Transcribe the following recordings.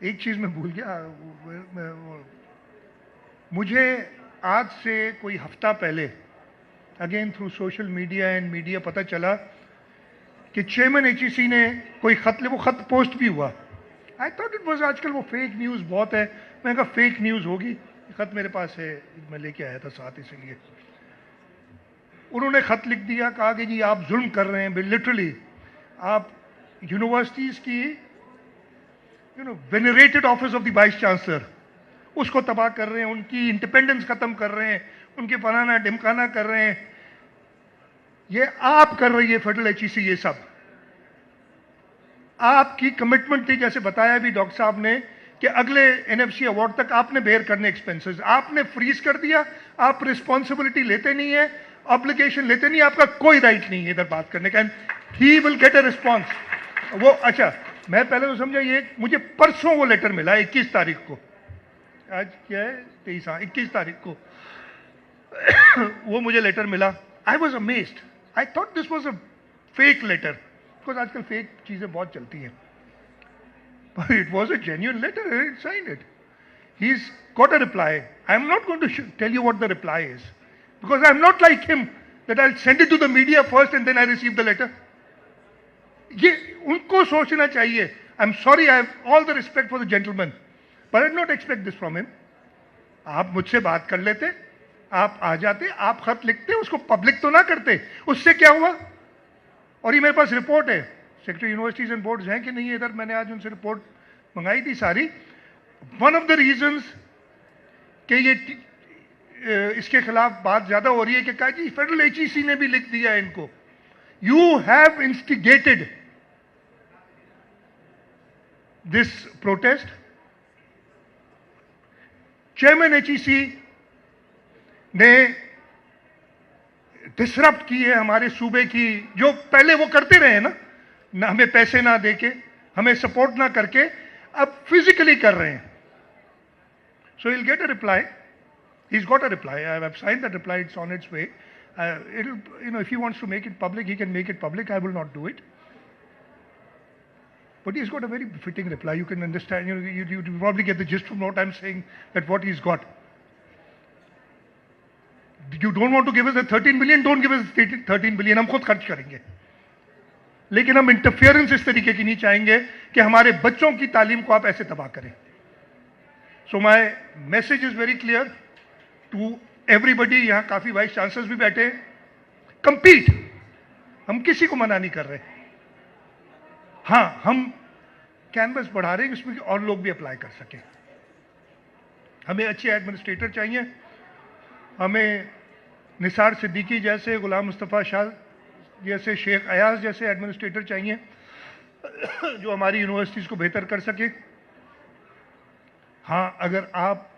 एक चीज मैं भूल गया। मुझे आज से कोई हफ्ता पहले again through social media and media पता चला कि चेयरमैन एचईसी ने कोई खत, वो खत पोस्ट भी हुआ। आई थॉट इट वाज, आजकल वो फेक न्यूज़ बहुत है, मैं कहा फेक न्यूज़ होगी। खत मेरे पास है, मैं लेके आया था साथ, इसलिए उन्होंने खत लिख दिया, कहा कि जी आप जुल्म कर रहे हैं, लिटरली आप यूनिवर्सिटीज़ की venerated office of the vice chancellor उसको तबाह कर रहे हैं, उनकी इंडिपेंडेंस खत्म कर रहे हैं, उनके फलाना ढिमकाना कर रहे हैं। ये आप कर रही है फेडरल एचईसी, ये सब आपकी कमिटमेंट थी, जैसे बताया भी डॉक्टर साहब ने कि अगले एनएफसी अवार्ड तक आपने बेयर करने एक्सपेंसेस, आपने फ्रीज कर दिया। आप रिस्पॉन्सिबिलिटी लेते नहीं है, ऑब्लिगेशन लेते नहीं, आपका कोई राइट नहीं है इधर बात करने का। He will get a response. वो अच्छा, मैं पहले तो समझा ये, मुझे परसों वो लेटर मिला 21 तारीख को, आज क्या है 23, 21 तारीख को वो मुझे लेटर मिला। I was amazed, I thought this was a fake letter, because आजकल फेक चीजें बहुत चलती हैं, but it was a genuine letter and he signed it. He's got a reply. I'm not going to tell you what the reply is, because I'm not like him that I'll send it to the media first and then I receive the letter. ये उनको सोचना चाहिए। I'm sorry, I have all the respect for the gentleman, but I did not expect this from him. आप मुझसे बात कर लेते, आप आ जाते, आप खत लिखते, उसको पब्लिक तो ना करते। उससे क्या हुआ? और ये मेरे पास रिपोर्ट है, सेक्रेटरी यूनिवर्सिटीज एंड बोर्ड्स हैं कि नहीं है इधर, मैंने आज उनसे रिपोर्ट मंगाई थी सारी। वन ऑफ द रीजंस कि ये इसके खिलाफ बात ज्यादा हो रही है कि कहा जी फेडरल एचईसी ने भी लिख दिया इनको, you have instigated this protest. Chairman HEC ने डिसरप्ट की है हमारे सूबे की, जो पहले वो करते रहे ना हमें पैसे ना देके, हमें सपोर्ट ना करके, अब फिजिकली कर रहे हैं। सो he'll get a reply. He's got a reply. I've signed that reply. It's on its way. If he wants to make it public, he can make it public. I will not do it. But he's got a very fitting reply. You can understand. You probably get the gist from what I'm saying. That what he's got. You don't want to give us the 13 billion. Don't give us 13 billion. हम खुद खर्च करेंगे। लेकिन हम interference इस तरीके की नहीं चाहेंगे कि हमारे बच्चों की तालीम को आप ऐसे तबाह करें। So my message is very clear to everybody. यहां काफी वाइस चांसलर्स भी बैठे हैं। कंपीट, हम किसी को मना नहीं कर रहे। हां, हम कैनवस बढ़ा रहे हैं इसमें और लोग भी अप्लाई कर सके। हमें अच्छे एडमिनिस्ट्रेटर चाहिए। हमें निसार सिद्दीकी जैसे, गुलाम मुस्तफ़ा शाह जैसे, शेख अयाज जैसे एडमिनिस्ट्रेटर चाहिए जो हमारी यूनिवर्सिटीज़ को बेहतर कर सके। हाँ, अगर आप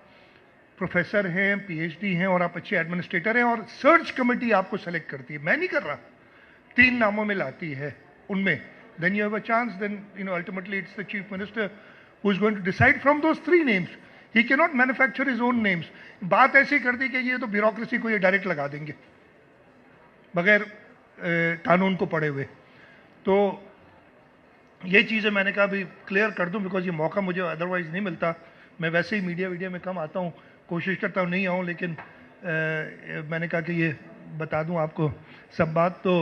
प्रोफेसर हैं, पीएचडी हैं और आप अच्छे एडमिनिस्ट्रेटर हैं और सर्च कमेटी आपको सेलेक्ट करती है, मैं नहीं कर रहा, 3 नामों में लाती है उनमें, then you have a chance. Then ultimately it's the chief minister who is going to decide from those 3 names. He can not manufacture his own names. बात ऐसी कर दी कि ये तो ब्यूरोक्रेसी को ये डायरेक्ट लगा देंगे बगैर कानून को पढ़े हुए। तो ये चीज़ें मैंने कहा भी क्लियर कर दूं, बिकॉज ये मौका मुझे अदरवाइज नहीं मिलता। मैं वैसे ही मीडिया में कम आता हूँ, कोशिश करता हूँ नहीं आऊँ, लेकिन मैंने कहा कि ये बता दूं आपको सब बात। तो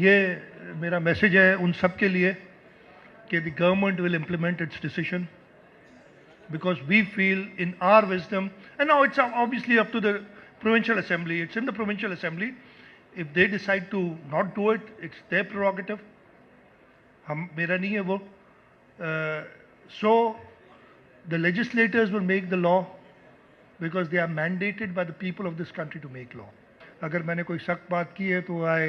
ये मेरा मैसेज है उन सब के लिए कि the government will implement it's decision, because we feel in our wisdom, and now it's obviously up to the provincial assembly, it's in the provincial assembly, if they decide to not do it, it's their prerogative, hum mera nahi hai wo. So the legislators will make the law because they are mandated by the people of this country to make law. agar maine koi सख्त बात की है तो I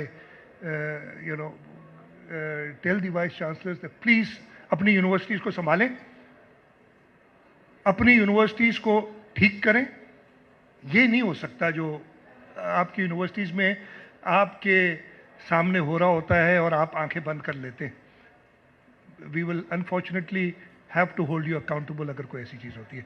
tell the vice chancellors that please अपनी universities को संभालें, अपनी universities को ठीक करें। ये नहीं हो सकता जो आपकी यूनिवर्सिटीज़ में आपके सामने हो रहा होता है और आप आंखें बंद कर लेते हैं। We will unfortunately have to hold you accountable अगर कोई ऐसी चीज़ होती है।